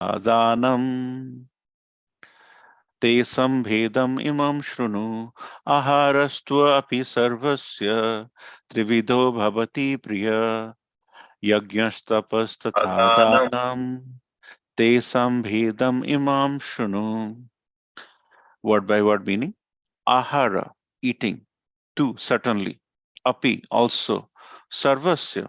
Danam te sambhedam imam shrunu aharastva api sarvasya trivido bhavati priya yajnastapas tatha danam te sambhedam imam shrunu. Word by word meaning: ahara, eating; tu, certainly; api, also; sarvasya,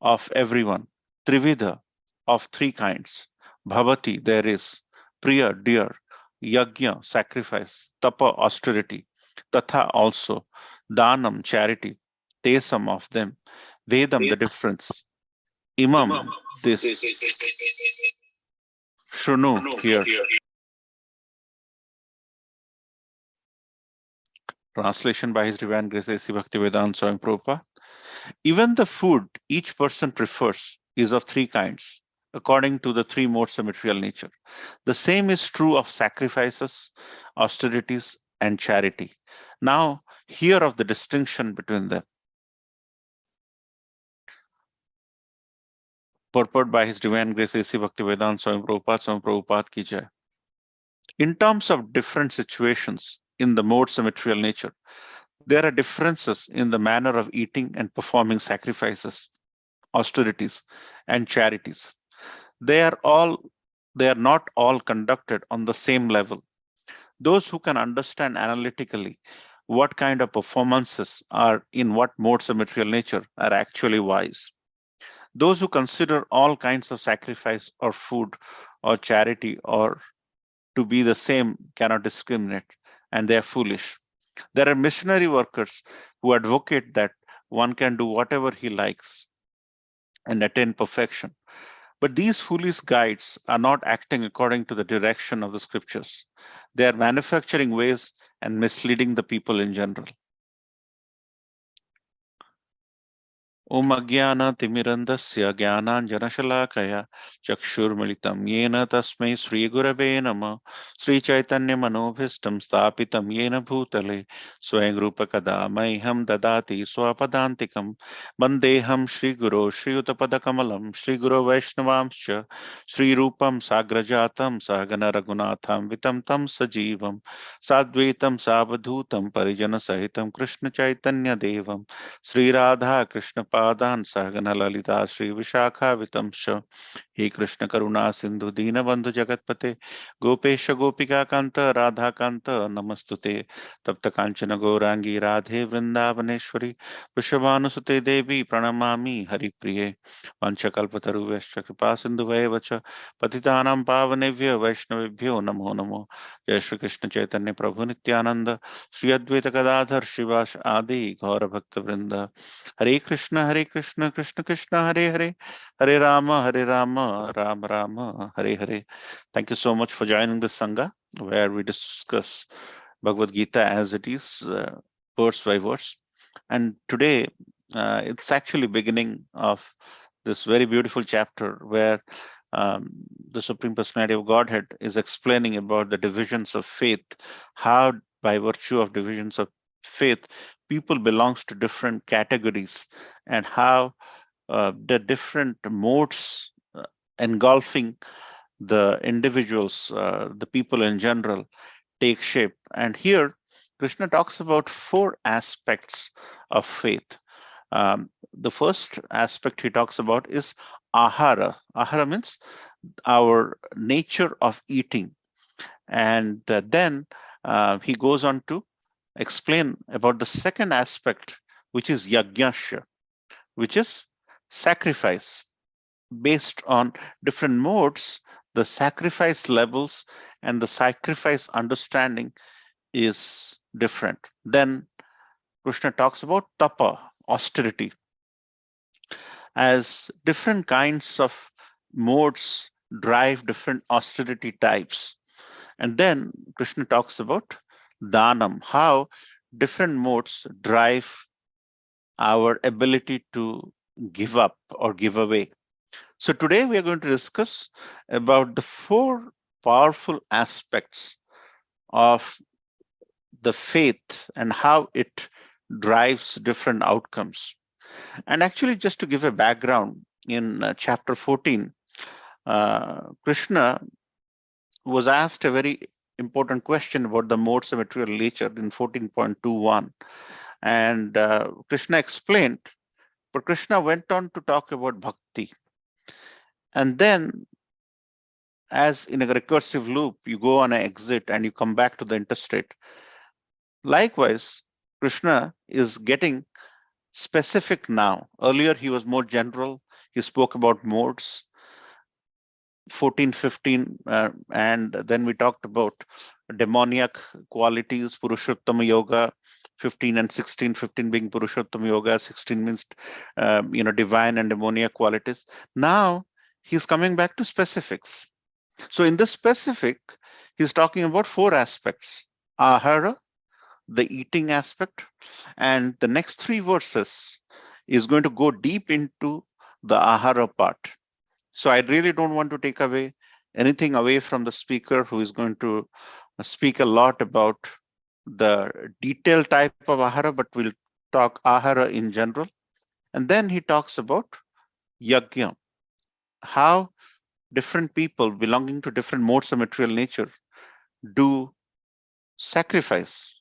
of everyone; trividha, of three kinds; bhavati, there is; priya, dear; yajna, sacrifice; tapa, austerity; tatha, also; danam, charity; tesam, of them; vedam, the difference; imam, this; shrunu, here. Translation by His Divine Grace A.C. Bhaktivedanta Swami Prabhupada. Even the food each person prefers is of three kinds, according to the three modes of material nature. The same is true of sacrifices, austerities, and charity. Now, hear of the distinction between them. Purport by His Divine Grace A.C. Bhaktivedanta Swami Prabhupada ki jai. In terms of different situations in the modes of material nature, there are differences in the manner of eating and performing sacrifices, austerities, and charities. They are all they are not all conducted on the same level. Those who can understand analytically what kind of performances are in what modes of material nature are actually wise. Those who consider all kinds of sacrifice or food or charity or to be the same cannot discriminate, and they are foolish. There are missionary workers who advocate that one can do whatever he likes and attain perfection. But these foolish guides are not acting according to the direction of the scriptures. They are manufacturing ways and misleading the people in general. Om Agyana Timirandasya Jnananjanashalakaya Chakshurmilitam Yena Tasmai Sri Gurave Nama Sri Chaitanya Manobhistam Stapitam Yena Bhutale Swayam Rupa Kadamaiham Dadati Swapadantikam Bandeham Sri Guru Sri Utapadakamalam Sri Guru Vaishnavamscha Sri Rupam Sagrajatam Sagana Raghunatham Vitam Tam Sajivam Sadvaitam Savadhutam Parijana Sahitam Krishna Chaitanya Devam Sri Radha Krishna Padan Sahagana Lalita Sri Vishakha Vitamsha He Krishna Karuna Sindhu Dina Bandhu Jagatpate Gopesha Gopika Kanta Radha Kanta Namastute Tapta Kanchana Gaurangi Radhe Vrindavaneshwari Vrishabhanusute Devi Pranamami Hari Priye Vanchakalpataru Vesha Kripa Sindhu Vacha Patitanam Pavanevya Vaishnavibhyo Namo Namo Jai Shri Krishna Chaitanya Prabhu Nityananda Shri Advaita Gadadhar Shivash Adi Gaura Bhakta Vrinda Hare Krishna Krishna Krishna Hare Hare Hare Rama Rama Rama Hare Hare. Thank you so much for joining this Sangha where we discuss Bhagavad Gita as it is, verse by verse. And today it's actually beginning of this very beautiful chapter where um, the Supreme Personality of Godhead is explaining about the divisions of faith, how by virtue of divisions of faith, people belongs to different categories, and how the different modes engulfing the individuals, the people in general, take shape. And here, Krishna talks about four aspects of faith. The first aspect he talks about is ahara. Ahara means our nature of eating. And then he goes on to explain about the second aspect, which is yajnasya, which is sacrifice. Based on different modes, the sacrifice levels and the sacrifice understanding is different. Then Krishna talks about tapa, austerity, as different kinds of modes drive different austerity types. And then Krishna talks about dhanam, how different modes drive our ability to give up or give away. So today we are going to discuss about the four powerful aspects of the faith and how it drives different outcomes. And actually, just to give a background, in chapter 14, Krishna was asked a very important question about the modes of material nature in 14.21. And Krishna explained, but Krishna went on to talk about bhakti. And then, as in a recursive loop, you go on an exit and you come back to the interstate. Likewise, Krishna is getting specific now. Earlier, he was more general. He spoke about modes, 14, 15, and then we talked about demoniac qualities, Purushottama Yoga, 15 and 16, 15 being Purushottama Yoga, 16 means, divine and demoniac qualities. Now, he's coming back to specifics. So in this specific, he's talking about four aspects: ahara, the eating aspect, and the next three verses is going to go deep into the ahara part. So I really don't want to take away anything away from the speaker, who is going to speak a lot about the detailed type of ahara, but we'll talk ahara in general. And then he talks about yajna, how different people belonging to different modes of material nature do sacrifice,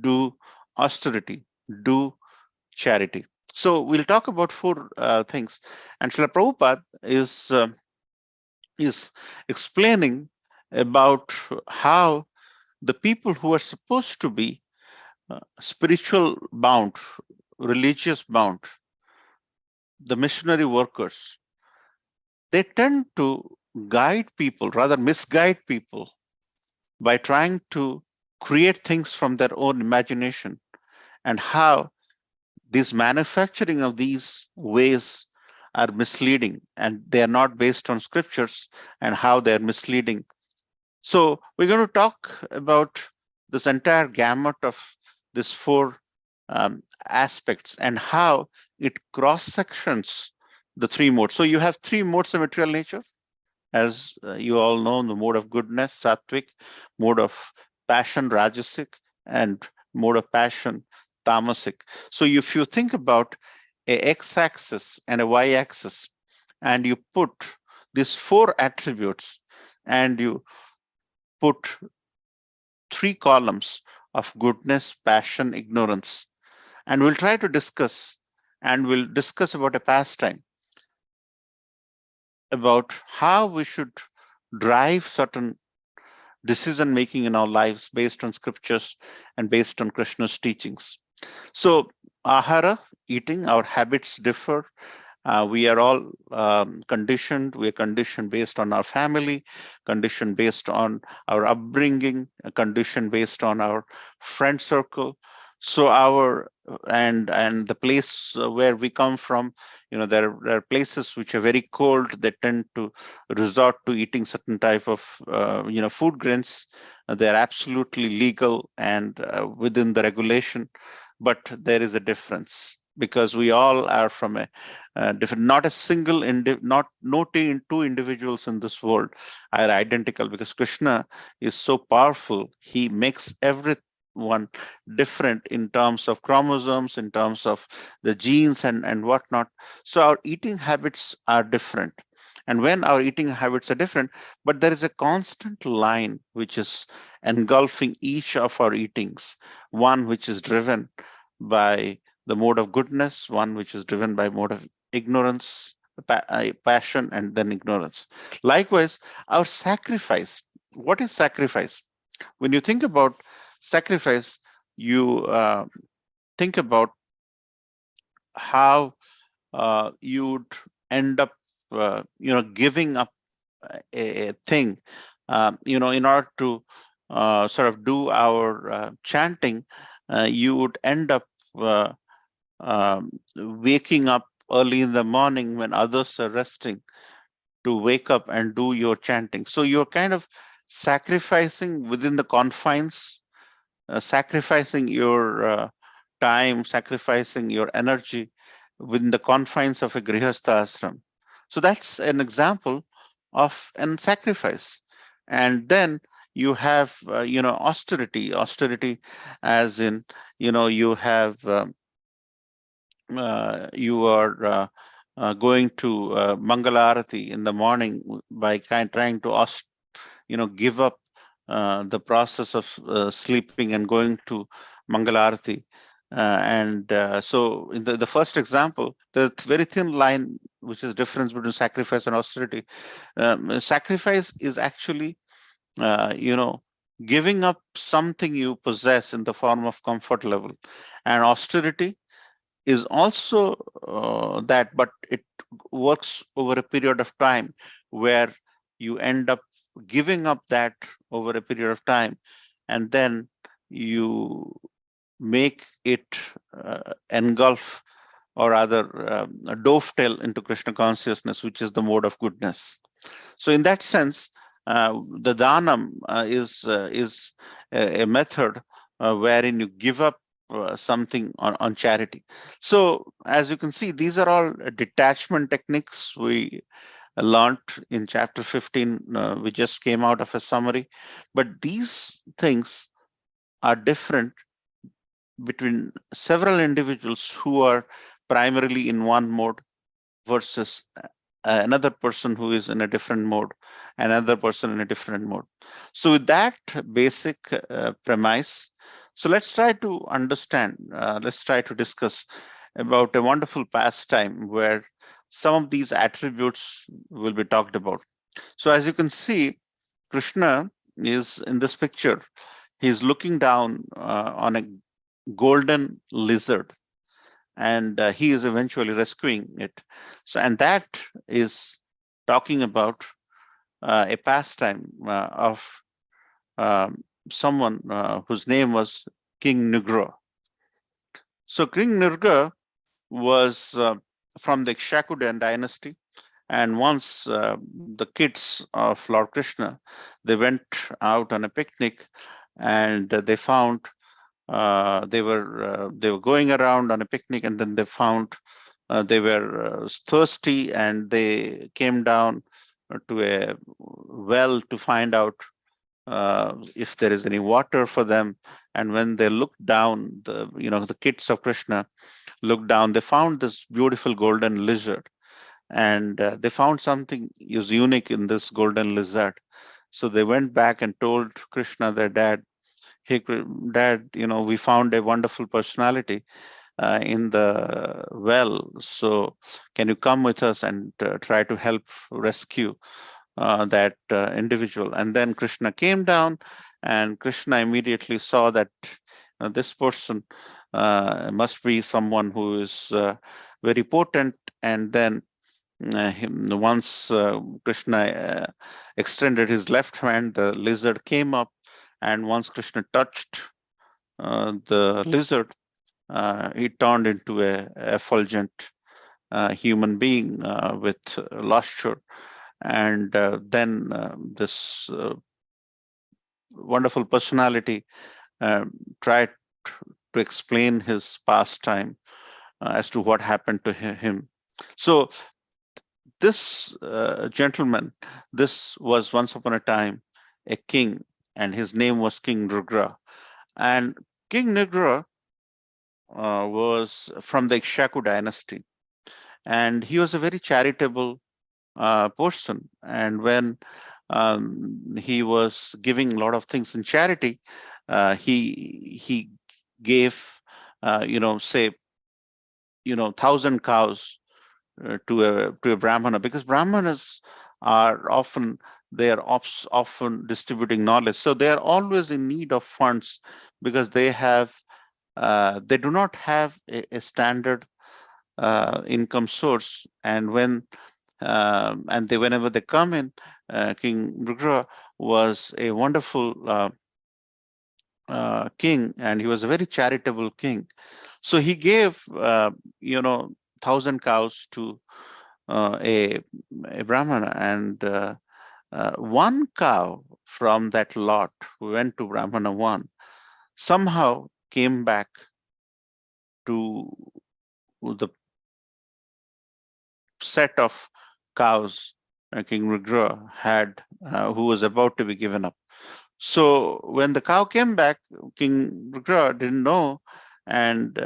do austerity, do charity. So we'll talk about four things. And Srila Prabhupada is explaining about how the people who are supposed to be spiritual bound, religious bound, the missionary workers, they tend to guide people, rather misguide people, by trying to create things from their own imagination, and how this manufacturing of these ways are misleading, and they are not based on scriptures, and how they are misleading. So we're going to talk about this entire gamut of these four aspects and how it cross sections the three modes. So you have three modes of material nature, as you all know: the mode of goodness, sattvic; mode of passion, rajasic; and mode of passion, tamasic. So if you think about a x-axis and a y-axis, and you put these four attributes, and you put three columns of goodness, passion, ignorance, and we'll try to discuss, and we'll discuss about a pastime, about how we should drive certain decision making in our lives based on scriptures and based on Krishna's teachings. So ahara, eating, our habits differ. We are all conditioned. We are conditioned based on our family, conditioned based on our upbringing, conditioned based on our friend circle. So our and the place where we come from, there are places which are very cold. They tend to resort to eating certain type of food grains. They're absolutely legal and within the regulation, but there is a difference, because we all are from a different. Not a single two individuals in this world are identical, because Krishna is so powerful. He makes everyone different in terms of chromosomes, in terms of the genes and whatnot. So our eating habits are different. And when our eating habits are different, but there is a constant line which is engulfing each of our eatings, one which is driven by the mode of goodness, one which is driven by mode of ignorance, passion, and then ignorance. Likewise, our sacrifice. What is sacrifice? When you think about sacrifice, you think about how you'd end up, giving up a thing, in order to sort of do our chanting. You would end up waking up early in the morning when others are resting, to wake up and do your chanting. So you're kind of sacrificing within the confines, sacrificing your time, sacrificing your energy within the confines of a grihastha ashram. So that's an example of an sacrifice. And then you have, austerity, as in, you have, you are going to Mangalarati in the morning by trying to give up the process of sleeping and going to Mangalarati. So in the first example, there's a very thin line, which is difference between sacrifice and austerity. Sacrifice is actually, giving up something you possess in the form of comfort level. And austerity is also that, but it works over a period of time where you end up giving up that over a period of time, and then you make it engulf, or rather dovetail into Krishna consciousness, which is the mode of goodness. So in that sense, the dhanam is a method wherein you give up something on charity. So as you can see, these are all detachment techniques we learned in chapter 15. We just came out of a summary, but these things are different between several individuals who are primarily in one mode versus another person who is in a different mode, another person in a different mode. So with that basic premise, so let's try to understand, let's try to discuss about a wonderful pastime where some of these attributes will be talked about. So as you can see, Krishna is in this picture. He's looking down on a golden lizard, and he is eventually rescuing it. So, and that is talking about a pastime of someone whose name was King Nugra. So, King Nugra was from the Ikshakudan dynasty, and once the kids of Lord Krishna, they went out on a picnic, and they found they were going around on a picnic, and then they found they were thirsty, and they came down to a well to find out if there is any water for them. And when they looked down, the kids of Krishna looked down, they found this beautiful golden lizard, and they found something is unique in this golden lizard. So they went back and told Krishna, their dad, hey, Dad, we found a wonderful personality in the well. So can you come with us and try to help rescue that individual? And then Krishna came down, and Krishna immediately saw that this person must be someone who is very potent. And then once Krishna extended his left hand, the lizard came up, and once Krishna touched the lizard, he turned into a effulgent human being with lustre. And then this wonderful personality tried to explain his pastime as to what happened to him. So this gentleman, this was once upon a time a king, and his name was King Rugra. And King Nigra was from the Ikshaku dynasty, and he was a very charitable person. And when he was giving a lot of things in charity, he gave, say, 1,000 cows to a brahmana, because brahmanas are often often distributing knowledge, so they are always in need of funds, because they do not have a standard income source. And whenever they come in, King Rugra was a wonderful king, and he was a very charitable king. So he gave 1,000 cows to a brahmana, and one cow from that lot who went to brahmana one somehow came back to the set of cows King Rugra had, who was about to be given up. So when the cow came back, King Rugra didn't know, and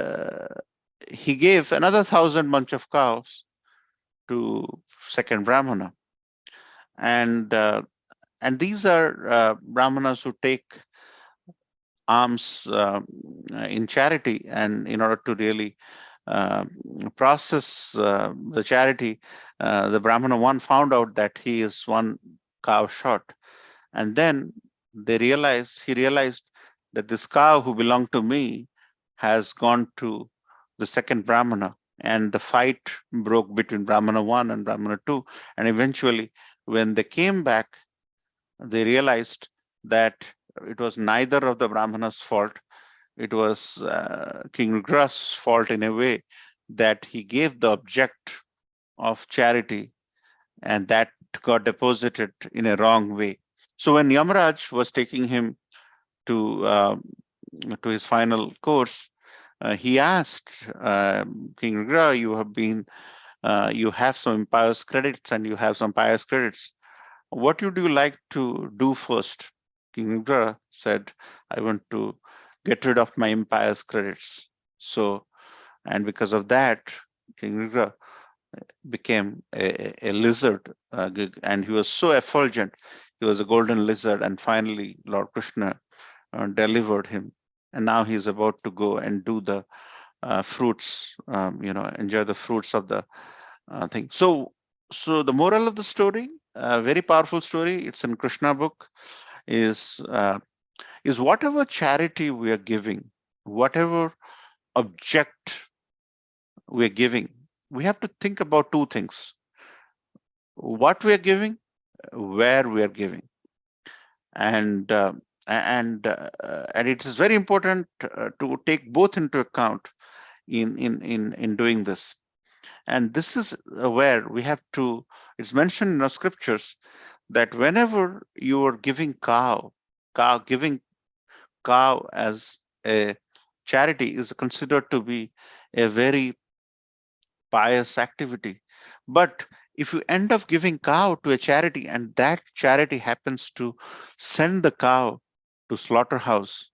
he gave another 1,000 bunch of cows to second Brahmana. And these are Brahmanas who take alms in charity, and in order to really uh, process the charity, the Brahmana one found out that he is one cow short, and then he realized that this cow who belonged to me has gone to the second Brahmana, and the fight broke between Brahmana 1 and Brahmana 2, and eventually when they came back, they realized that it was neither of the Brahmana's fault. It was King Rudra's fault, in a way that he gave the object of charity, and that got deposited in a wrong way. So when Yamaraj was taking him to his final course, he asked King Rudra, you have some impious credits and you have some pious credits. What would you like to do first? King Rudra said, I want to get rid of my impious credits. So, and because of that, King Rudra became a lizard, and he was so effulgent. He was a golden lizard, and finally Lord Krishna delivered him. And now he's about to go and do the fruits, enjoy the fruits of the thing. So the moral of the story, a very powerful story, it's in Krishna book, is whatever charity we are giving, whatever object we are giving, we have to think about two things: what we are giving, where we are giving, and and it is very important to take both into account in doing this. And this is where we have to. It's mentioned in our scriptures that whenever you are giving giving cow as a charity is considered to be a very pious activity. But if you end up giving cow to a charity and that charity happens to send the cow to slaughterhouse,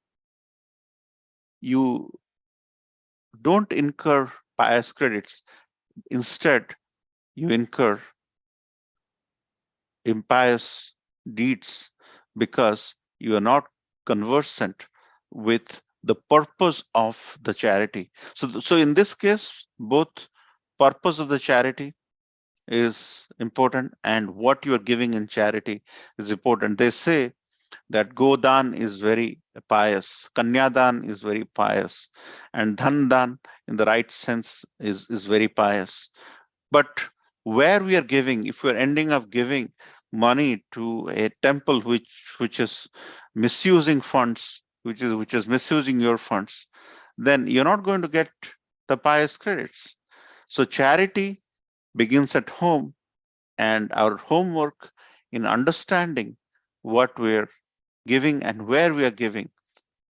you don't incur pious credits. Instead, you incur impious deeds because you are not conversant with the purpose of the charity. So in this case, both purpose of the charity is important and what you are giving in charity is important. They say that Godan is very pious, Kanyadan is very pious, and Dhandan in the right sense is very pious. But where we are giving, if we are ending up giving money to a temple which is misusing funds, which is misusing your funds, then you're not going to get the pious credits. So charity begins at home, and our homework in understanding what we're giving and where we are giving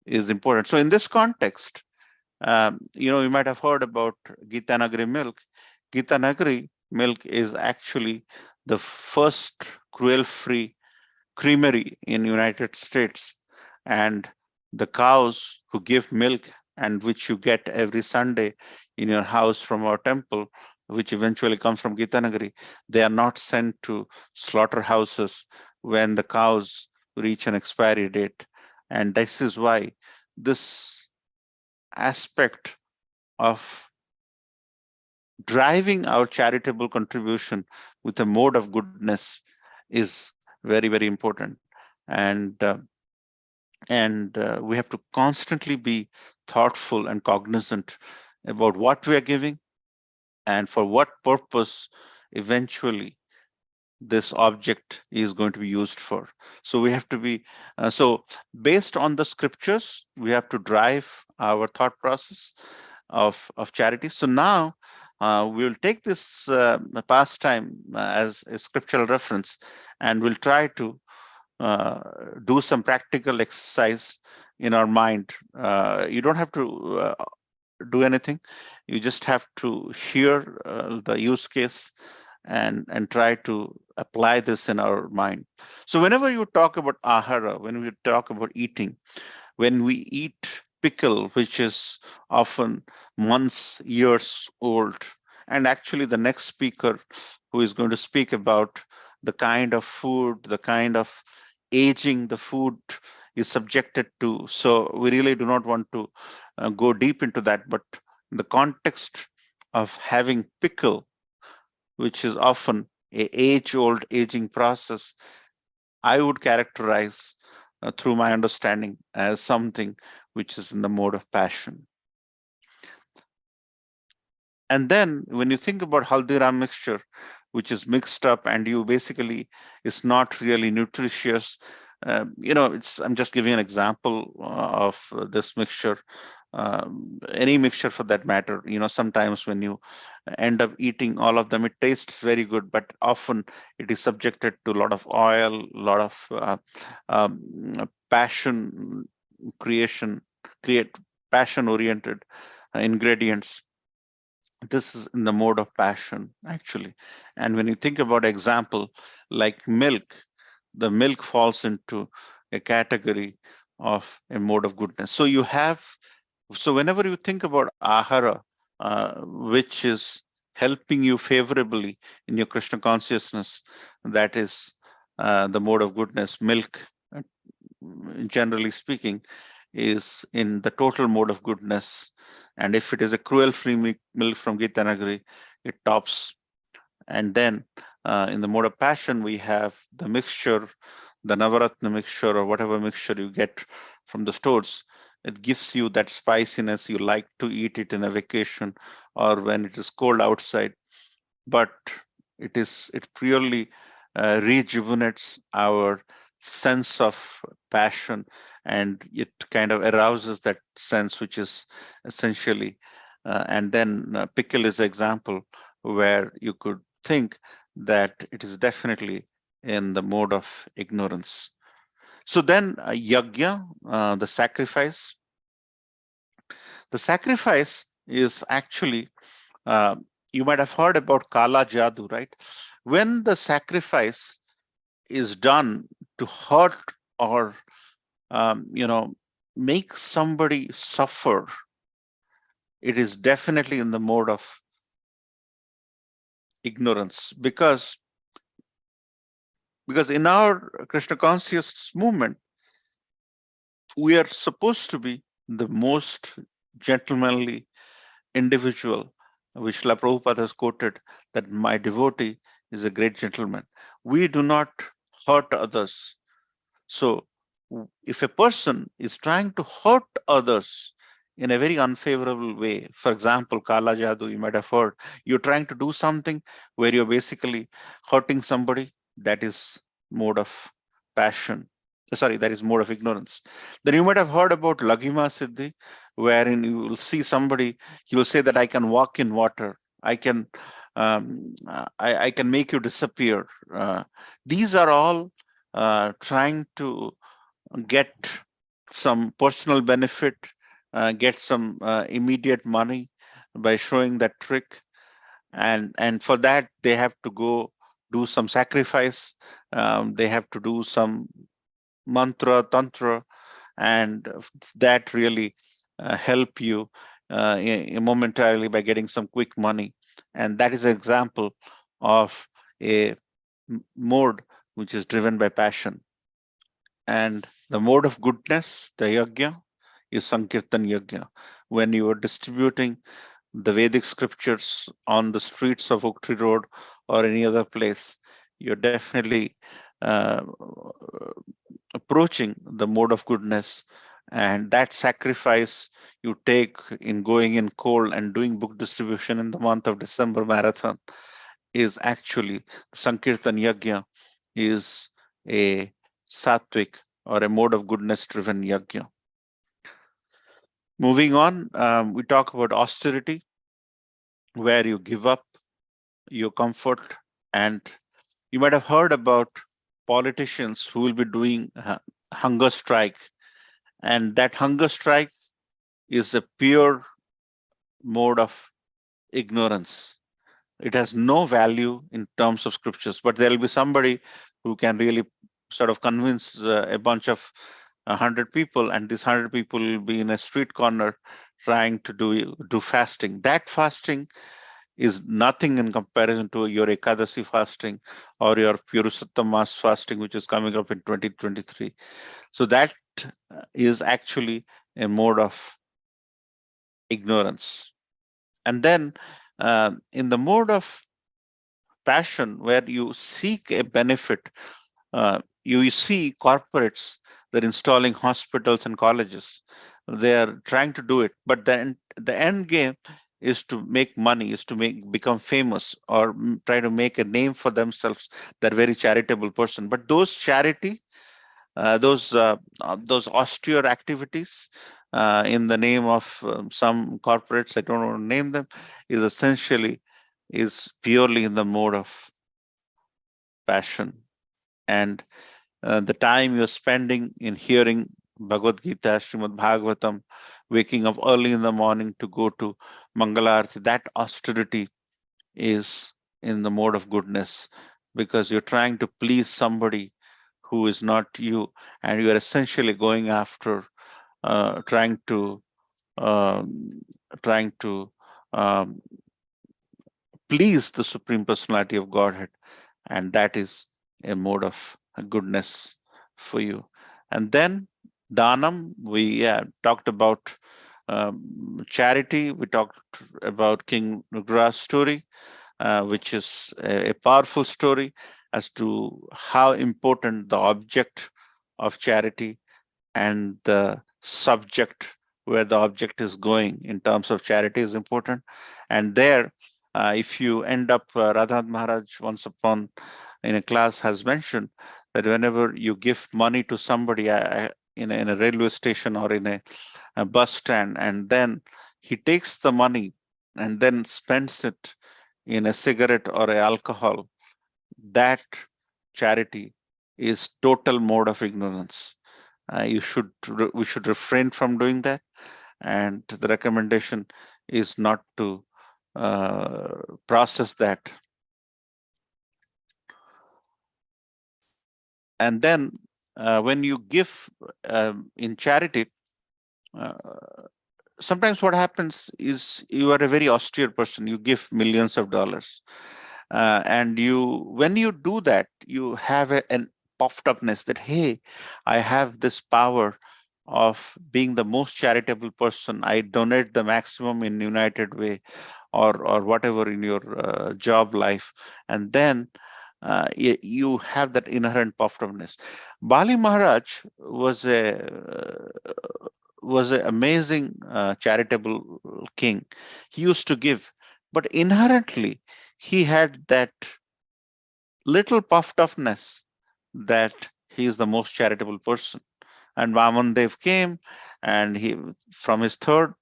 is important. So in this context, you might have heard about Gita Nagari milk. Gita Nagari milk is actually the first cruel-free creamery in United States, and the cows who give milk and which you get every Sunday in your house from our temple, which eventually comes from Gita Nagari, they are not sent to slaughterhouses when the cows reach an expiry date. And this is why this aspect of driving our charitable contribution with a mode of goodness is very, very important. And we have to constantly be thoughtful and cognizant about what we are giving and for what purpose eventually this object is going to be used for. So we have to be so based on the scriptures, we have to drive our thought process of charity. So now we'll take this pastime as a scriptural reference, and we'll try to do some practical exercise in our mind. You don't have to do anything. You just have to hear the use case and try to apply this in our mind. So whenever you talk about ahara, when we talk about eating, when we eat pickle, which is often months, years old, And actually, the next speaker who is going to speak about the kind of food, the kind of aging the food is subjected to. So we really do not want to go deep into that, but in the context of having pickle, which is often a age-old aging process, I would characterize through my understanding as something which is in the mode of passion. And then when you think about Haldiram mixture, which is mixed up and you basically is not really nutritious, I'm just giving an example of this mixture. Any mixture for that matter, sometimes when you end up eating all of them, it tastes very good, but often it is subjected to a lot of oil, a lot of passion create passion oriented ingredients. This is in the mode of passion, actually. And when you think about example like milk, the milk falls into a category of a mode of goodness. So whenever you think about ahara, which is helping you favorably in your Krishna consciousness, that is the mode of goodness. Milk, generally speaking, is in the total mode of goodness. And if it is a cruel-free milk from Gita Nagari, it tops. And then in the mode of passion, we have the mixture, the Navaratna mixture or whatever mixture you get from the stores. It gives you that spiciness. You like to eat it in a vacation or when it is cold outside. But it purely rejuvenates our sense of passion, and it kind of arouses that sense, which is essentially and then pickle is an example where you could think that it is definitely in the mode of ignorance. So then yajna, the sacrifice is actually uh, you might have heard about Kala Jadoo, right? When the sacrifice is done to hurt or make somebody suffer, it is definitely in the mode of ignorance, because in our Krishna conscious movement, we are supposed to be the most gentlemanly individual, which La Prabhupada has quoted that my devotee is a great gentleman. We do not hurt others. So if a person is trying to hurt others in a very unfavorable way, for example, Kala Jadoo, you might have heard, you're trying to do something where you're basically hurting somebody, that is mode of passion. Sorry, that is mode of ignorance. Then you might have heard about Laghima Siddhi, wherein you will see somebody, he will say that I can walk in water. I can I can make you disappear. These are all trying to get some personal benefit, get some immediate money by showing that trick, and for that they have to go do some sacrifice. They have to do some mantra, tantra, and that really help you momentarily by getting some quick money. And that is an example of a mode which is driven by passion. And the mode of goodness, the yajna, is Sankirtan yajna. When you are distributing the Vedic scriptures on the streets of Oak Tree Road or any other place, you're definitely uh, approaching the mode of goodness. And that sacrifice you take in going in cold and doing book distribution in the month of December marathon is actually Sankirtan Yajna, is a sattvic or a mode of goodness driven yajna. Moving on, we talk about austerity, where you give up your comfort. And you might have heard about politicians who will be doing hunger strike. And that hunger strike is a pure mode of ignorance. It has no value in terms of scriptures, but there will be somebody who can really sort of convince a bunch of 100 people, and these 100 people will be in a street corner trying to do fasting. That fasting is nothing in comparison to your Ekadasi fasting or your Purushottam Mass fasting, which is coming up in 2023. So that is actually a mode of ignorance. And then in the mode of passion, where you seek a benefit, you see corporates, they're installing hospitals and colleges. They are trying to do it, but then the end game is to make money, is to become famous, or try to make a name for themselves. They're very charitable person, but those charity, those austere activities in the name of some corporates, I don't want to name them, is essentially is purely in the mode of passion. And the time you're spending in hearing Bhagavad Gita, Srimad Bhagavatam, waking up early in the morning to go to Mangalarti, that austerity is in the mode of goodness, because you're trying to please somebody who is not you, and you are essentially going after trying to um, trying to um, please the Supreme Personality of Godhead, and that is a mode of goodness for you. And then Danam, we talked about charity. We talked about King Nugra's story, which is a powerful story as to how important the object of charity and the subject, where the object is going in terms of charity, is important. And there, if you end up, Radhanath Maharaj once upon in a class has mentioned that whenever you give money to somebody in a railway station or in a bus stand, and then he takes the money and then spends it in a cigarette or a alcohol, that charity is total mode of ignorance. We should refrain from doing that, and the recommendation is not to process that. And then when you give in charity, uh, sometimes what happens is you are a very austere person, you give millions of dollars, and when you do that, you have an puffed upness that, hey, I have this power of being the most charitable person. I donate the maximum in United Way, or whatever in your job life, and then you have that inherent puffed upness. Bali Maharaj was an amazing charitable king. He used to give, but inherently he had that little puffed upness that he is the most charitable person. And Vaman Dev came, and he, from his third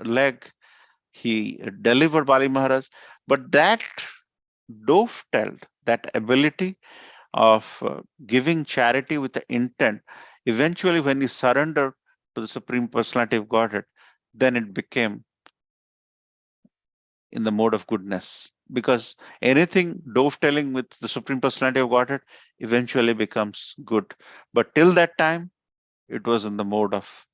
leg, he delivered Bali Maharaj. But that dovetailed, that ability of giving charity with the intent, eventually when he surrendered to the Supreme Personality of Godhead, then it became in the mode of goodness. Because anything dovetailing with the Supreme Personality of Godhead eventually becomes good. But till that time, it was in the mode of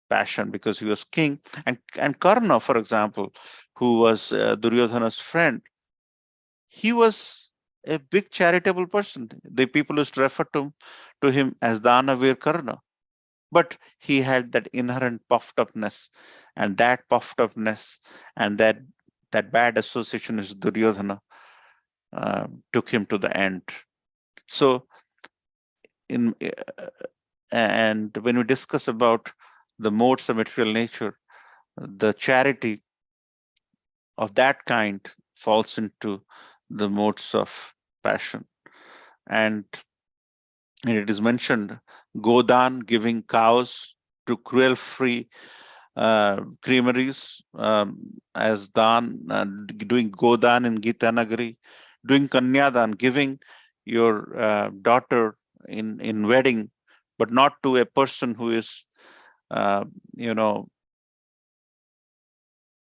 passion, because he was king. And Karna, for example, who was Duryodhana's friend, he was a big charitable person. The people used to refer to him as Danavir Karna. But he had that inherent puffed upness, and that puffed upness and that bad association with Duryodhana took him to the end. So, in and when we discuss about the modes of material nature, the charity of that kind falls into the modes of passion. And it is mentioned Godan, giving cows to cruel free creameries, as dan, doing Godan in Gita Nagari, doing Kanyadan, giving your daughter in wedding, but not to a person who is, uh, you know,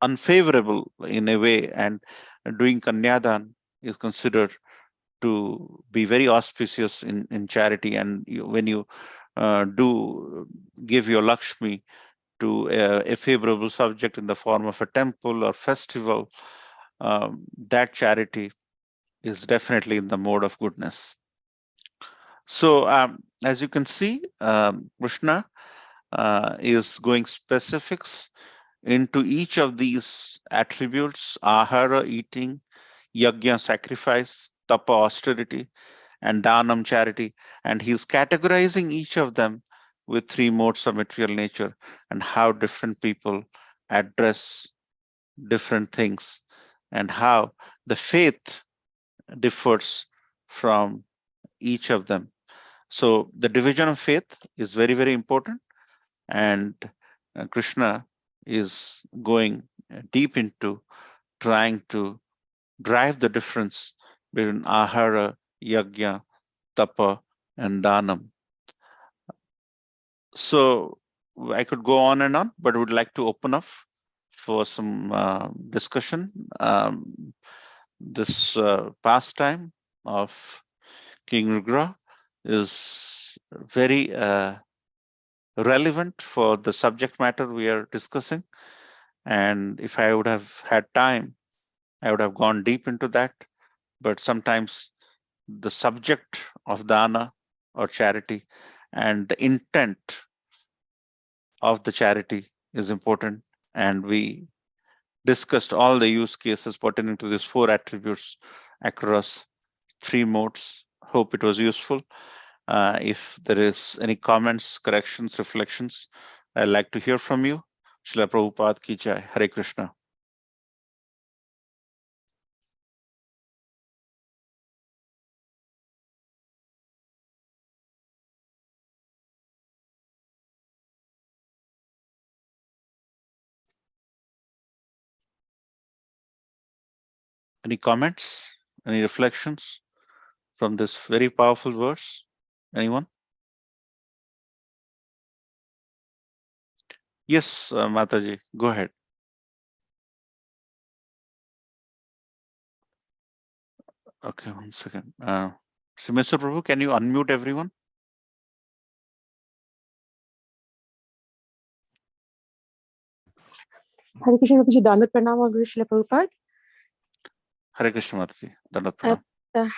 unfavorable in a way, and doing Kanyadan is considered to be very auspicious in charity. And when you do give your Lakshmi to a favorable subject in the form of a temple or festival, that charity is definitely in the mode of goodness. So as you can see, Krishna is going specifics into each of these attributes: ahara, eating; yajna, sacrifice; tapa, austerity; and dhanam, charity. And he's categorizing each of them with three modes of material nature and how different people address different things, and how the faith differs from each of them. So the division of faith is very, very important. And Krishna is going deep into trying to drive the difference between ahara, yajna, tapa, and dhanam. So I could go on and on, but would like to open up for some discussion. This pastime of King Rugra is very relevant for the subject matter we are discussing. And if I would have had time, I would have gone deep into that. But sometimes the subject of dana or charity and the intent of the charity is important. And we discussed all the use cases pertaining to these four attributes across three modes. Hope it was useful. If there is any comments, corrections, reflections, I'd like to hear from you. Srila Prabhupada ki jai. Hare Krishna. Any comments, any reflections from this very powerful verse? Anyone? Yes, Mataji, go ahead. Okay, one second. So, Mr. Prabhu, can you unmute everyone? Hare Krishna Prabhuji, Dandat Pranam of Guru Srila Prabhupada. Hare Krishna Mataji, Dandat Pranam.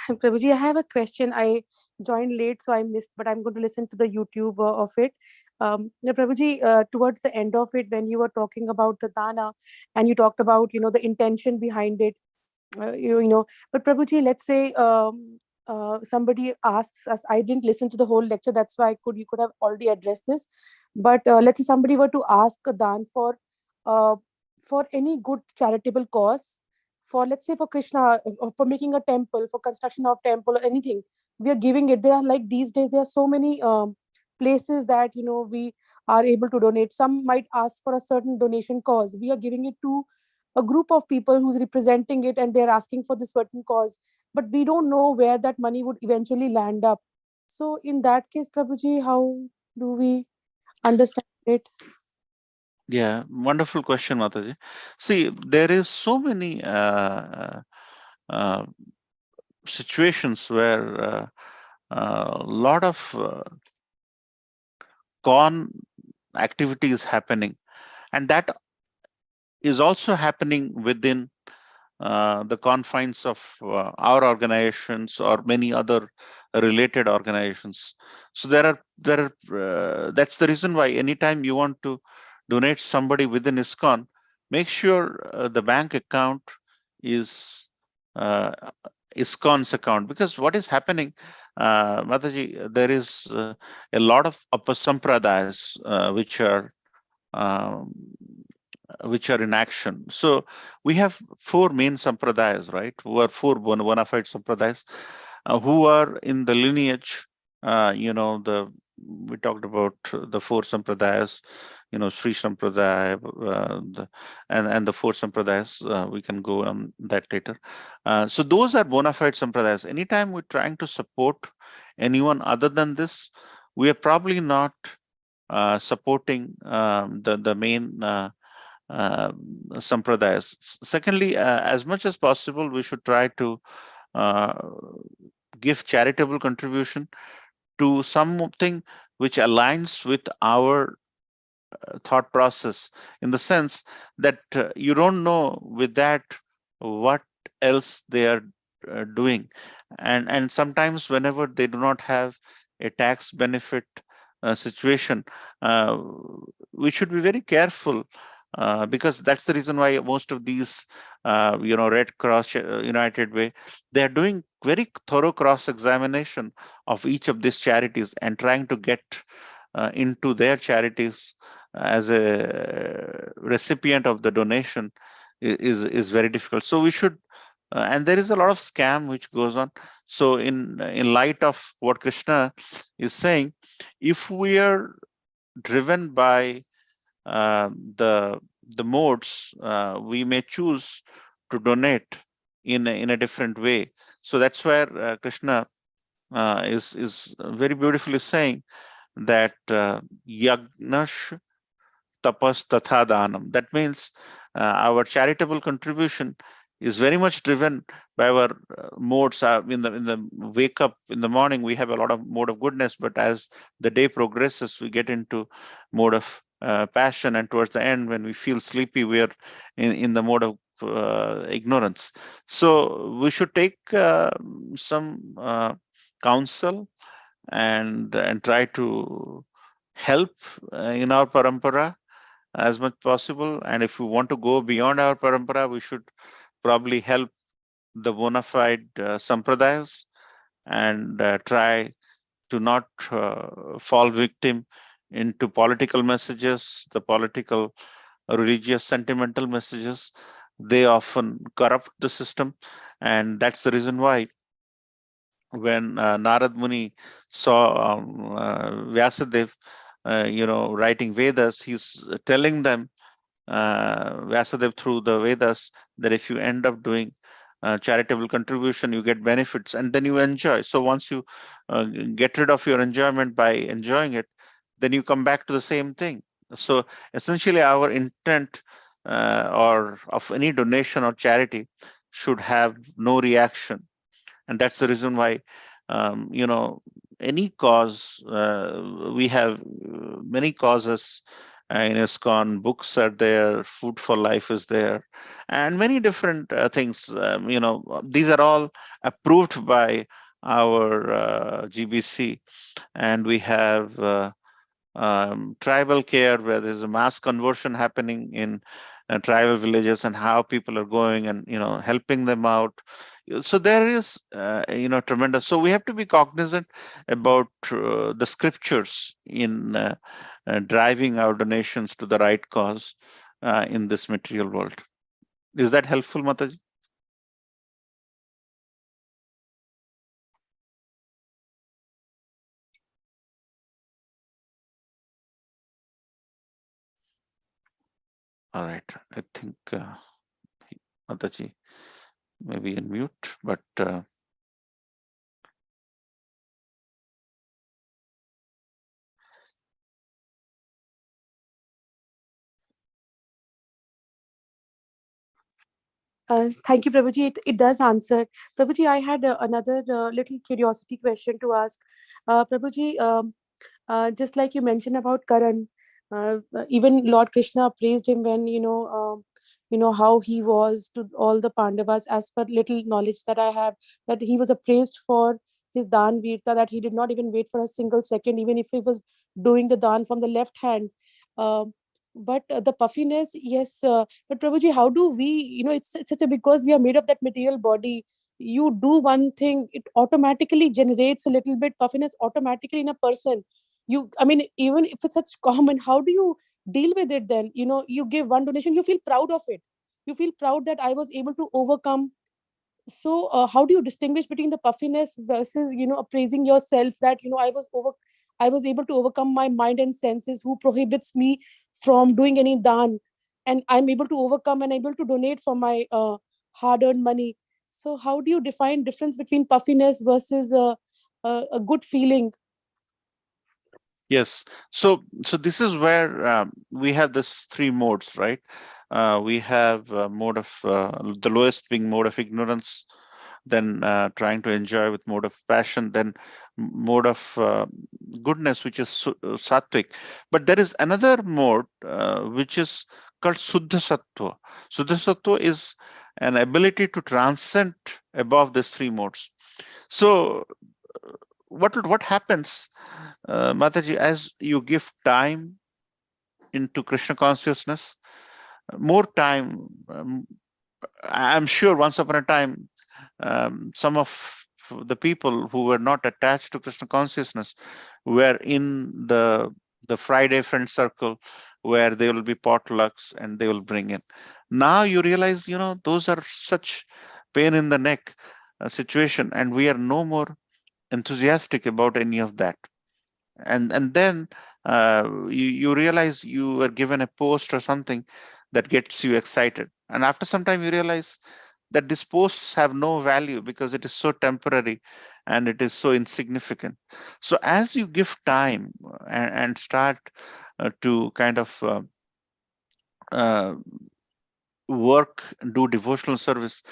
Prabhuji, I have a question. I joined late, so I missed, but I'm going to listen to the YouTube of it. Prabhuji, towards the end of it, when you were talking about the dana, and you talked about the intention behind it, but Prabhuji, let's say somebody asks us. I didn't listen to the whole lecture, that's why you could have already addressed this. But let's say somebody were to ask a dan uh, for any good charitable cause, for let's say for Krishna, for making a temple, for construction of temple or anything, we are giving it. There are, like, these days there are so many places that we are able to donate. Some might ask for a certain donation cause, we are giving it to a group of people who's representing it, and they're asking for this certain cause, but we don't know where that money would eventually land up. So in that case, Prabhuji, how do we understand it? Yeah, wonderful question, Mataji. See, there is so many situations where a lot of con activity is happening, and that is also happening within the confines of our organizations or many other related organizations. So that's the reason why anytime you want to donate somebody within ISKCON, make sure the bank account is uh, ISKCON's account, because what is happening, Mataji, there is a lot of upasampradayas um, which are in action. So we have four main sampradayas, right? Who are four bona fide sampradayas, who are in the lineage. We talked about the four sampradayas, Sri Sampradaya, and the four sampradayas. We can go on that later. So those are bona fide sampradayas. Anytime we're trying to support anyone other than this, we are probably not supporting the main sampradayas. Secondly, as much as possible, we should try to uh, give charitable contribution to something which aligns with our thought process, in the sense that you don't know with that what else they are doing. And sometimes whenever they do not have a tax benefit situation, uh, we should be very careful, because that's the reason why most of these Red Cross, United Way, they are doing very thorough cross examination of each of these charities and trying to get into their charities as a recipient of the donation is very difficult. So we should, and there is a lot of scam which goes on. So in light of what Krishna is saying, if we are driven by uh, the the modes, we may choose to donate in a different way. So that's where Krishna is very beautifully saying that yagnash tapas tatha danam. That means our charitable contribution is very much driven by our modes. In the wake up in the morning, we have a lot of mode of goodness, but as the day progresses, we get into mode of passion, and towards the end, when we feel sleepy, we are in the mode of ignorance. So we should take some counsel and try to help in our parampara as much possible. And if we want to go beyond our parampara, we should probably help the bona fide sampradayas and try to not fall victim into political messages, the political, religious, sentimental messages. They often corrupt the system, and that's the reason why when Narad Muni saw Vyasadeva, writing Vedas, he's telling them, Vyasadeva, through the Vedas, that if you end up doing charitable contribution, you get benefits and then you enjoy. So once you get rid of your enjoyment by enjoying it, then you come back to the same thing. So essentially, our intent or of any donation or charity should have no reaction, and that's the reason why any cause, we have many causes in ISKCON. Books are there, Food for Life is there, and many different things. These are all approved by our GBC, and we have tribal care, where there's a mass conversion happening in tribal villages, and how people are going and helping them out. So there is tremendous. So we have to be cognizant about the scriptures in driving our donations to the right cause in this material world. Is that helpful, Mataji? All right, I think Mataji may be in mute, but Thank you, Prabhuji. It does answer. Prabhuji, I had another little curiosity question to ask. Prabhuji, just like you mentioned about Karan, even Lord Krishna praised him when how he was to all the Pandavas. As per little knowledge that I have, that he was appraised for his dan virta, that he did not even wait for a single second, even if he was doing the dan from the left hand. Um but the puffiness, yes. But Prabhuji, how do we? It's such a, because we are made of that material body. You do one thing, it automatically generates a little bit puffiness automatically in a person. I mean, even if it's such common, how do you deal with it then? You give one donation, you feel proud of it. You feel proud that I was able to overcome. So how do you distinguish between the puffiness versus appraising yourself, that I was able to overcome my mind and senses who prohibits me from doing any dan, and I'm able to overcome and able to donate for my hard earned money. So how do you define difference between puffiness versus a good feeling? yes. So this is where we have this three modes, right? We have mode of the lowest being mode of ignorance, then trying to enjoy with mode of passion, then mode of goodness, which is sattvic. But there is another mode which is called Suddha Sattva. Suddha Sattva is an ability to transcend above these three modes. So, what happens, Mataji, as you give time into Krishna consciousness, more time. I'm sure once upon a time, some of the people who were not attached to Krishna consciousness were in the Friday friend circle where there will be potlucks and they will bring in. Now you realize, those are such pain in the neck situation, and we are no more enthusiastic about any of that. And then you realize you were given a post or something that gets you excited, and after some time you realize that these posts have no value because it is so temporary and it is so insignificant. So as you give time and start to kind of uh, work, do devotional service,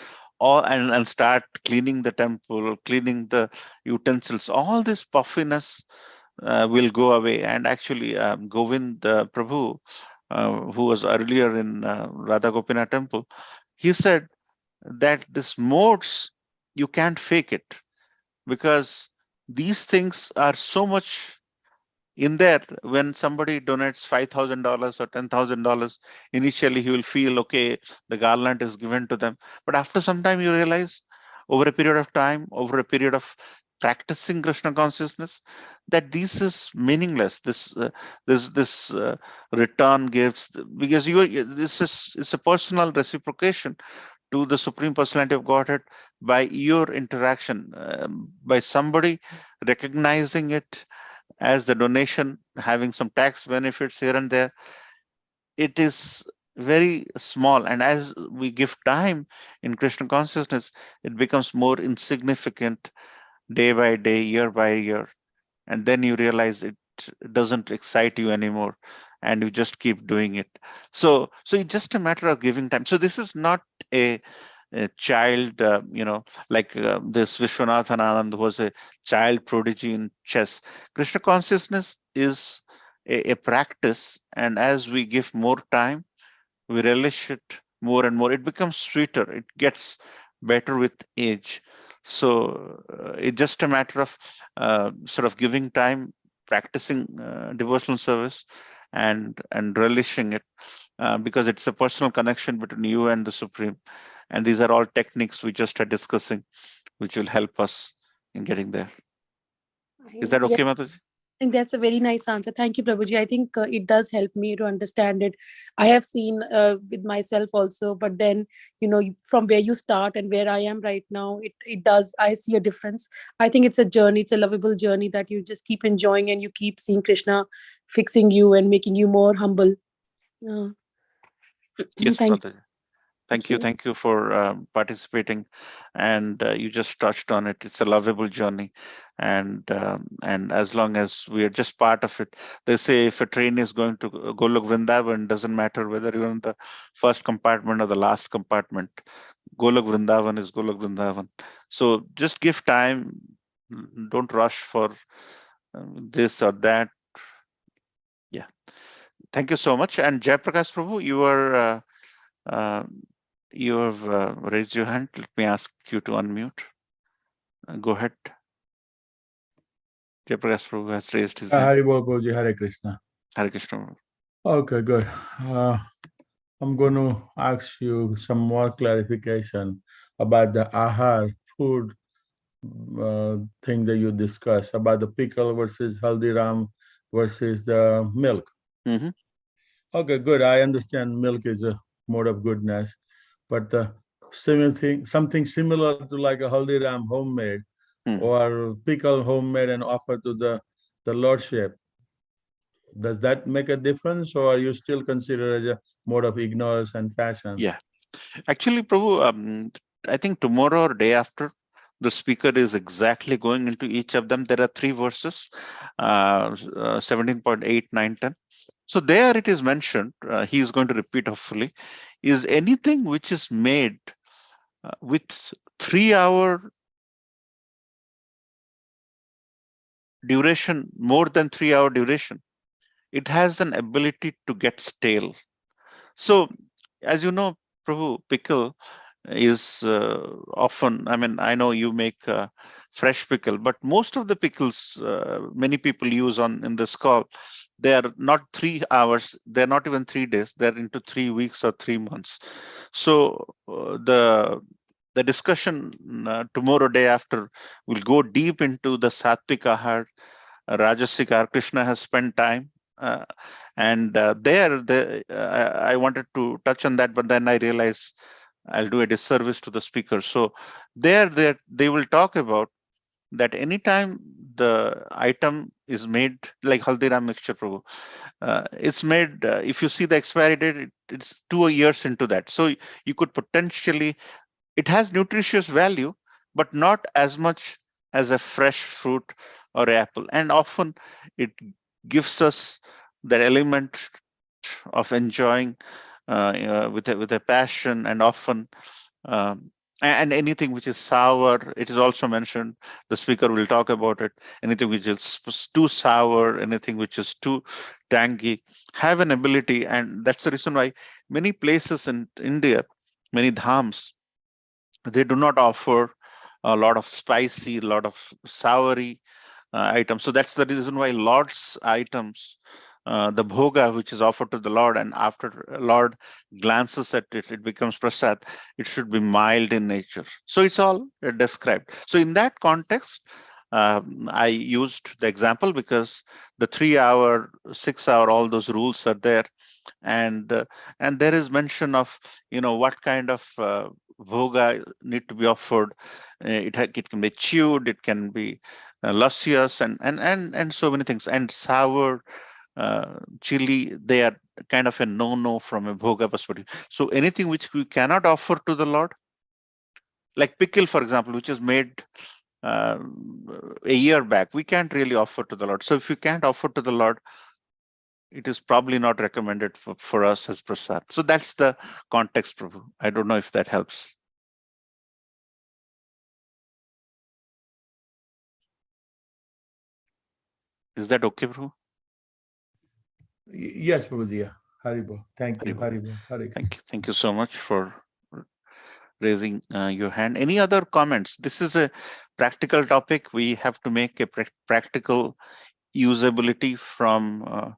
and start cleaning the temple, cleaning the utensils, all this puffiness will go away. And actually, Govind Prabhu, who was earlier in Radha Gopinath temple, he said that this modes, you can't fake it, because these things are so much in there. When somebody donates $5,000 or $10,000, initially he will feel okay, the garland is given to them. But after some time, you realize, over a period of time, over a period of practicing Krishna consciousness, that this is meaningless. This return gifts, because this is, it's a personal reciprocation to the Supreme Personality of Godhead by your interaction, by somebody recognizing it as the donation, having some tax benefits here and there. It is very small, and as we give time in Krishna consciousness, it becomes more insignificant day by day, year by year, and then you realize it doesn't excite you anymore, and you just keep doing it. So it's just a matter of giving time. So this is not a child, like this Vishwanathan Anand was a child prodigy in chess. Krishna consciousness is a practice, and as we give more time, we relish it more and more. It becomes sweeter. It gets better with age. So it's just a matter of sort of giving time, practicing devotional service, and relishing it, because it's a personal connection between you and the Supreme. And these are all techniques we just are discussing, which will help us in getting there. Is that Yes, okay, Mataji? I think that's a very nice answer. Thank you, Prabhuji. I think it does help me to understand it. I have seen with myself also, but then, from where you start and where I am right now, it does. I see a difference. I think it's a journey, it's a lovable journey that you just keep enjoying and you keep seeing Krishna fixing you and making you more humble. Uh, Yes, thank Mataji. thank you. Thank you for participating, and you just touched on it. It's a lovable journey, and as long as we are just part of it, they say if a train is going to Golok Vrindavan, doesn't matter whether you're in the first compartment or the last compartment. Golok Vrindavan is Golok Vrindavan. So just give time. Don't rush for this or that. Yeah. Thank you so much. And Jayaprakash Prabhu, uh, you have raised your hand. Let me ask you to unmute. Go ahead. Jayaprakash Prabhu has raised his hand. Hari Bol Prabhuji, Hare Krishna. Hare Krishna. Okay, good. I'm going to ask you some more clarification about the ahar food thing that you discussed about the pickle versus haldiram versus the milk. Mm-hmm. Okay, good. I understand milk is a mode of goodness, but similar thing, something similar to like a haldiram homemade or pickle homemade and offered to the lordship. Does that make a difference, or are you still considered as a mode of ignorance and passion? Yeah. Actually, Prabhu, I think tomorrow or day after, the speaker is exactly going into each of them. There are three verses, 17.8, 9, 10. So there it is mentioned, he is going to repeat hopefully, is anything which is made with 3 hour duration, more than 3 hour duration, it has an ability to get stale. So, as you know, Prabhu, pickle is often, I mean, I know you make fresh pickle, but most of the pickles many people use in this call, they are not 3 hours, they're not even 3 days, they're into 3 weeks or 3 months. So the discussion tomorrow, day after, will go deep into the Sattvic Ahar, Rajasic Ahar. Krishna has spent time. And I wanted to touch on that, but then I realized I'll do a disservice to the speaker. So they will talk about that anytime the item is made, like Haldiram mixture, Prabhu, it's made, if you see the expiry date, it's 2 years into that. So you could potentially, it has nutritious value, but not as much as a fresh fruit or apple. And often it gives us that element of enjoying with a passion, and often and anything which is sour, it is also mentioned, the speaker will talk about it, anything which is too sour, anything which is too tangy, have an ability. And that's the reason why many places in India, many dhams, they do not offer a lot of spicy, a lot of soury items. So that's the reason why Lord's items, the bhoga which is offered to the Lord, and after Lord glances at it, it becomes prasad. It should be mild in nature. So it's all described. So in that context, I used the example because the 3 hour, 6 hour, all those rules are there, and there is mention of what kind of bhoga need to be offered. It can be chewed, it can be luscious, and so many things. And sour, chili, they are kind of a no from a bhoga perspective. So anything which we cannot offer to the Lord, like pickle, for example, which is made a year back, we can't really offer to the Lord. So if you can't offer to the Lord, it is probably not recommended for us as prasad. So that's the context, Prabhu. I don't know if that helps. Is that okay, Prabhu? Yes, Prabhuji. Yeah. Haribo. Thank you. Haribo. Thank you so much for raising your hand. Any other comments? This is a practical topic. We have to make a practical usability from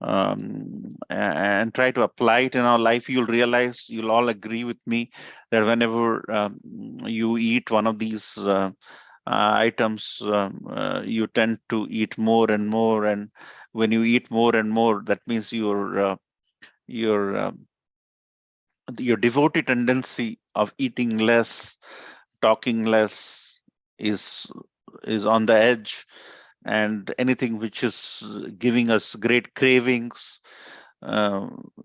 and try to apply it in our life. You'll realize, you'll all agree with me, that whenever you eat one of these items, you tend to eat more and more. And when you eat more and more, that means your devotee tendency of eating less, talking less is on the edge. And anything which is giving us great cravings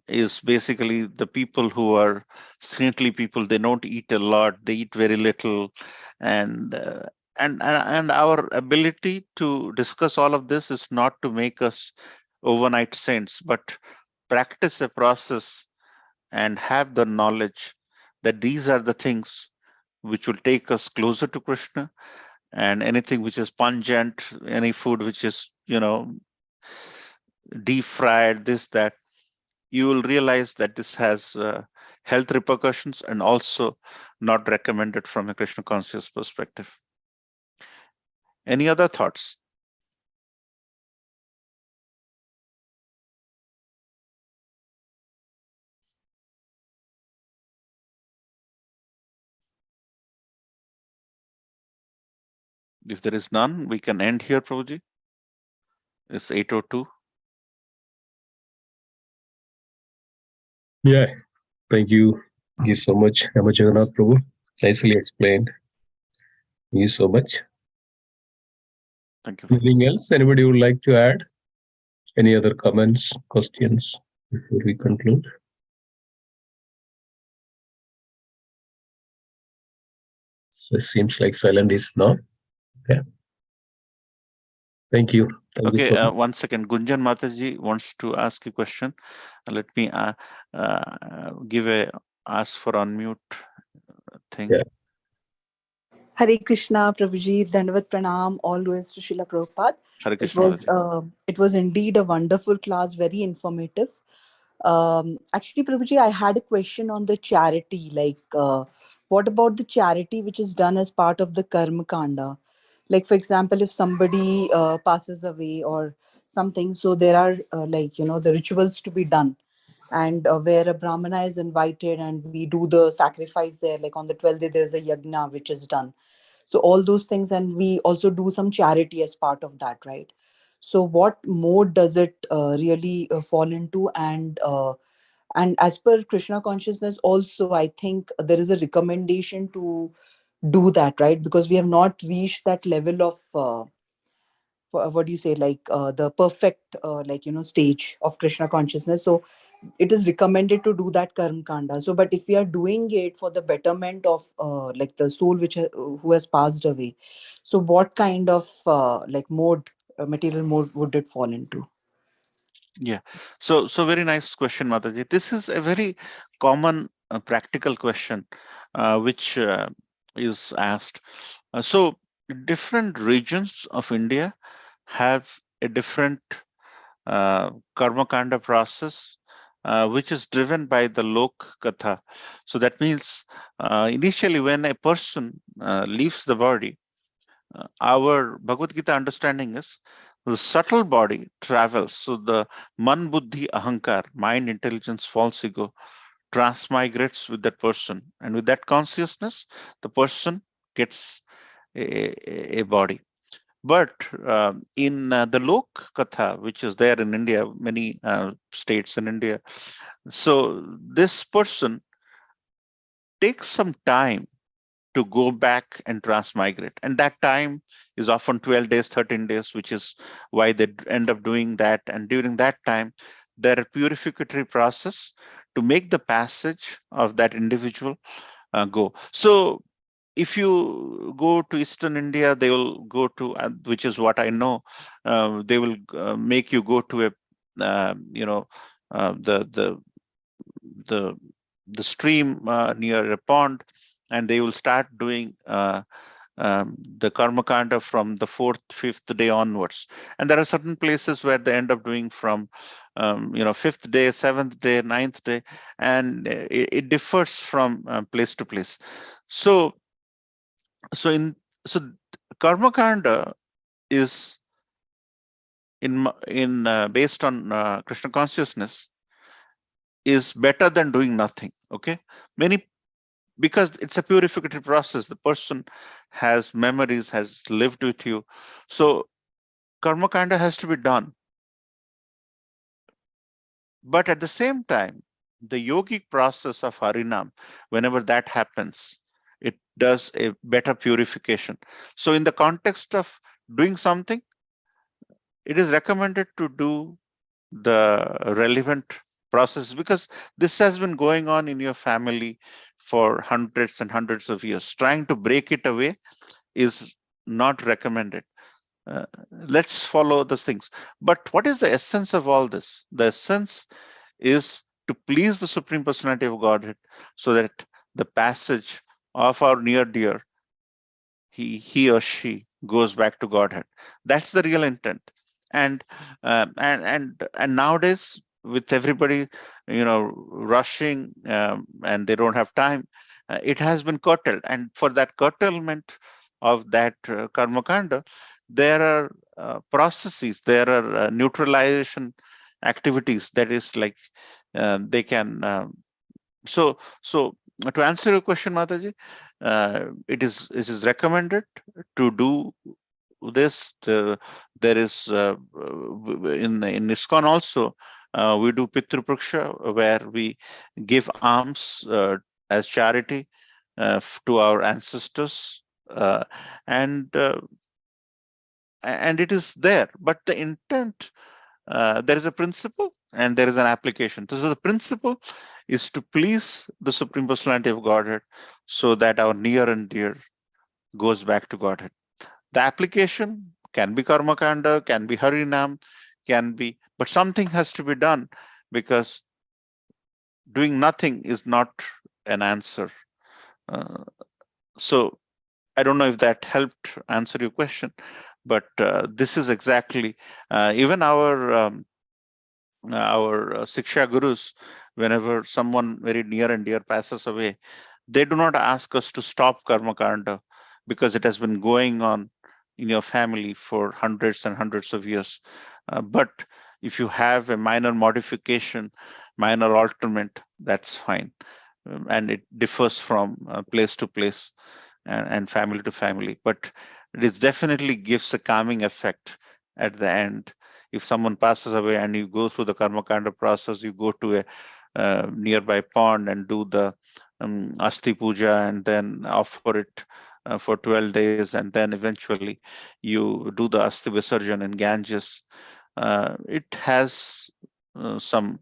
is basically the people who are saintly people. They don't eat a lot, they eat very little. And our ability to discuss all of this is not to make us overnight saints, but practice a process and have the knowledge that these are the things which will take us closer to Krishna. And anything which is pungent, any food which is deep fried, this, that, you will realize that this has health repercussions, and also not recommended from a Krishna conscious perspective. Any other thoughts? If there is none, we can end here, Prabhuji. It's 8:02. Yeah, thank you. Thank you so much, Hemajaganath Prabhu. Nicely explained. Thank you so much. Thank you. Anything else anybody would like to add? Any other comments, questions before we conclude? So it seems like silent is no. Yeah. Thank you. Thank you so much. 1 second. Gunjan Mataji wants to ask a question. Let me ask for unmute thing. Yeah. Hare Krishna, Prabhuji, Dandavat Pranam, always to Srila Prabhupada. Hare Krishna, It was indeed a wonderful class, very informative. Actually, Prabhuji, I had a question on the charity. Like what about the charity which is done as part of the karma kanda? Like, for example, if somebody passes away or something, so there are the rituals to be done, and where a brahmana is invited and we do the sacrifice there. Like on the 12th day, there's a yagna which is done. So all those things, and we also do some charity as part of that, right? So what mode does it really fall into? And as per Krishna consciousness also, I think there is a recommendation to do that, right? Because we have not reached that level of what do you say, like the perfect stage of Krishna consciousness. So it is recommended to do that karma kanda. So but if we are doing it for the betterment of like the soul who has passed away, so what kind of mode, material mode would it fall into? Yeah. So very nice question, Mataji. This is a very common practical question which is asked. So different regions of India have a different karma kanda process, which is driven by the lok katha. So that means initially when a person leaves the body, our Bhagavad Gita understanding is the subtle body travels. So the man, buddhi, ahankar, mind, intelligence, false ego, transmigrates with that person. And with that consciousness, the person gets a body. But in the Lok Katha, which is there in India, many states in India, so this person takes some time to go back and transmigrate. And that time is often 12 days, 13 days, which is why they end up doing that. And during that time, there are purificatory process to make the passage of that individual go. So if you go to Eastern India, they will go to, which is what I know, they will make you go to a, the the the stream near a pond, and they will start doing the karma kanda from the 4th, 5th day onwards. And there are certain places where they end up doing from 5th day, 7th day, 9th day, and it differs from place to place. So so in so karma kanda is in based on Krishna consciousness is better than doing nothing. Okay, many, because it's a purificatory process. The person has memories, has lived with you, so karma kanda has to be done. But at the same time, the yogic process of harinam, whenever that happens, it does a better purification. So in the context of doing something, it is recommended to do the relevant process, because this has been going on in your family for hundreds and hundreds of years. Trying to break it away is not recommended. Let's follow the things. But what is the essence of all this? The essence is to please the Supreme Personality of Godhead, so that the passage of our near dear, he or she goes back to Godhead. That's the real intent. And and nowadays, with everybody rushing, and they don't have time, it has been curtailed. And for that curtailment of that karma kanda, there are processes, there are neutralization activities, that is like they can so to answer your question, Mataji, it is recommended to do this. There is in ISKCON also, we do Pitru Praksha, where we give alms as charity to our ancestors, and and it is there. But the intent, there is a principle and there is an application. So the principle is to please the Supreme Personality of Godhead, so that our near and dear goes back to Godhead. The application can be karma kanda, can be harinam, can be, but something has to be done, because doing nothing is not an answer. So I don't know if that helped answer your question, but this is exactly even our Siksha gurus, whenever someone very near and dear passes away, They do not ask us to stop karma kanda because it has been going on in your family for hundreds and hundreds of years. But if you have a minor modification, minor alterment, that's fine. And it differs from place to place and family to family. But it definitely gives a calming effect at the end. If someone passes away and you go through the karma kanda process, you go to a nearby pond and do the asti puja and then offer it for 12 days, and then eventually you do the asti visarjan in Ganges. It has some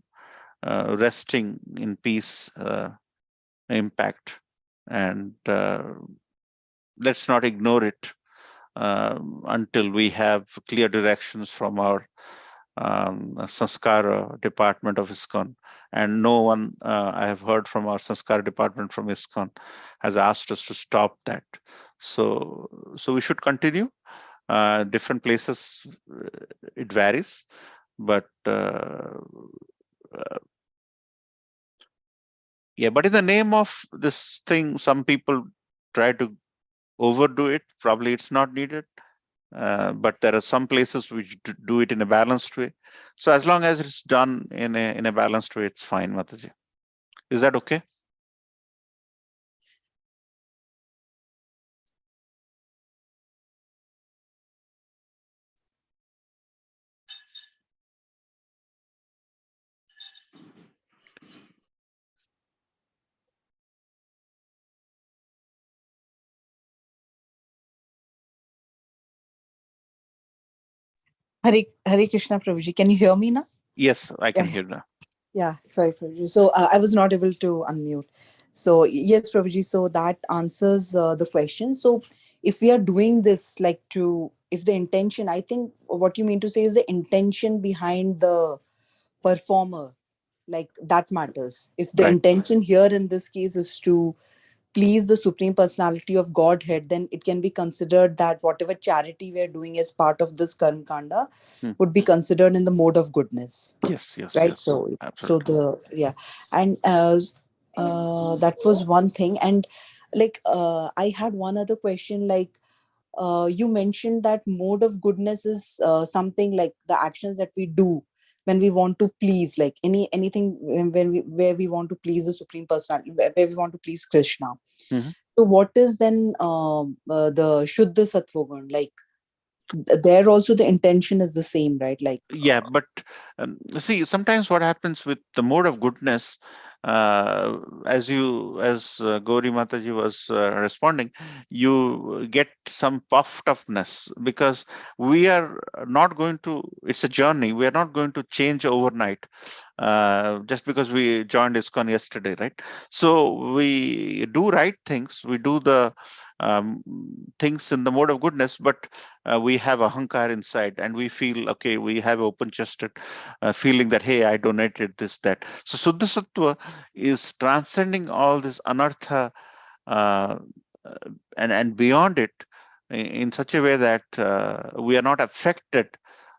resting in peace impact, and let's not ignore it until we have clear directions from our Sanskara department of ISKCON. And no one I have heard from our Sanskara department from ISKCON has asked us to stop that. So we should continue. Different places, it varies, but yeah, but in the name of this thing, some people try to overdo it. Probably it's not needed. But there are some places which do it in a balanced way. So as long as it's done in a balanced way, it's fine, Mataji. Is that okay? Hare Krishna, Prabhuji. Can you hear me now? Yes, I can Yeah. hear now. Yeah, sorry, Prabhuji. So I was not able to unmute. So yes, Prabhuji. So that answers the question. So if we are doing this, like if the intention, I think what you mean to say is the intention behind the performer, like that matters. If the Right. intention here in this case is to please the Supreme Personality of Godhead, then it can be considered that whatever charity we are doing as part of this Karma Kanda would be considered in the mode of goodness. Yes, Right. yes. So Absolutely. and that was one thing. And like I had one other question, like you mentioned that mode of goodness is something like the actions that we do when we want to please, like anything when we where we want to please the Supreme Personality, where we want to please Krishna. So what is then the Shuddha Sattva Gun? Like there also the intention is the same, right? Like Yeah, but see, sometimes what happens with the mode of goodness, as Gauri Mataji was responding, you get some puffed upness because we are not going to. It's a journey. We are not going to change overnight. Just because we joined ISKCON yesterday, right? So we do right things. We do the things in the mode of goodness, but we have ahankar inside, and we feel okay. We have open-chested feeling that hey, I donated this, that. So Suddha Sattva is transcending all this anartha uh, and beyond it in such a way that we are not affected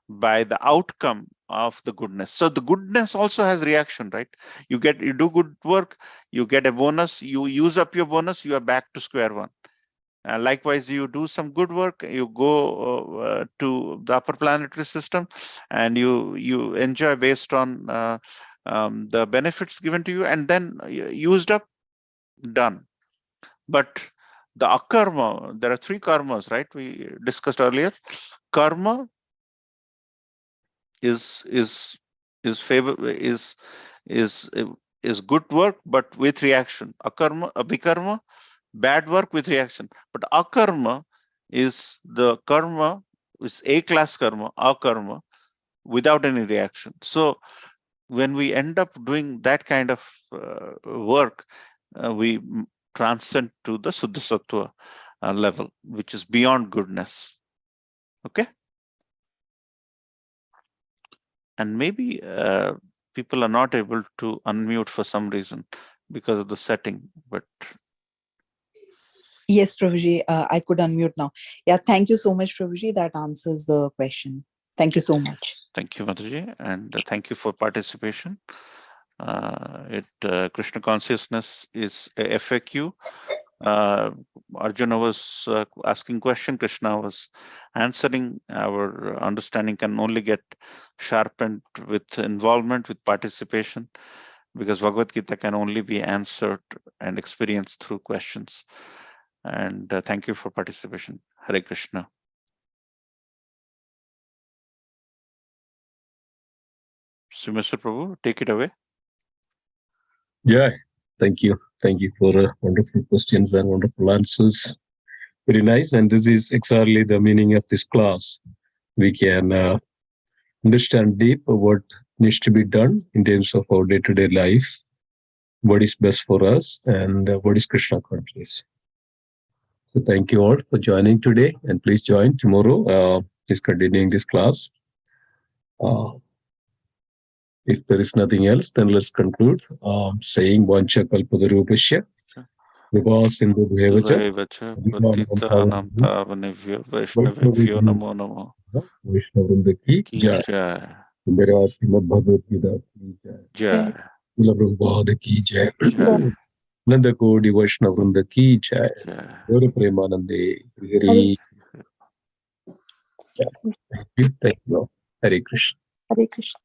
by the outcome of the goodness. So the goodness also has reaction, right? You do good work, you get a bonus, you use up your bonus, you are back to square one. Likewise, you do some good work, you go to the upper planetary system, and you enjoy based on the benefits given to you, and then used up, done. But the akarma, there are three karmas, right? We discussed earlier. Karma is favor is good work, but with reaction. Akarma, abhikarma, bad work with reaction. But akarma is the karma, is A class karma, akarma, without any reaction. So when we end up doing that kind of work, we transcend to the Suddha Sattva level, which is beyond goodness. Okay? And maybe people are not able to unmute for some reason because of the setting, but yes, Prabhuji, I could unmute now. Yeah, thank you so much, Prabhuji. That answers the question. Thank you so much. thank you, Mataji, and thank you for participation. Krishna consciousness is a FAQ. Arjuna was asking question, Krishna was answering. Our understanding can only get sharpened with involvement, with participation, because Bhagavad Gita can only be answered and experienced through questions. And thank you for participation. Hare Krishna. So, Mr. Prabhu, take it away. Yeah, thank you. Thank you for wonderful questions and wonderful answers. Very nice. And this is exactly the meaning of this class. We can understand deep what needs to be done in terms of our day-to-day life, what is best for us, and what is Krishna conscious. So thank you all for joining today, and please join tomorrow. Is continuing this class. If there is nothing else, then let's conclude saying Vancha Kalpatarupasya Vibhasindu Vacha Patitanam Pavanebhyo Vaishnavebhyo Namo Namo. Vaishnavrinda ki jai. मेरे श्रीमद् भगवद गीता की जय Jai. Prabhupada की जय नंद कोटि वैष्णव वृंद की जय गौर प्रेमानंदे Hari Thank you. Hare Krishna. Hare Krishna.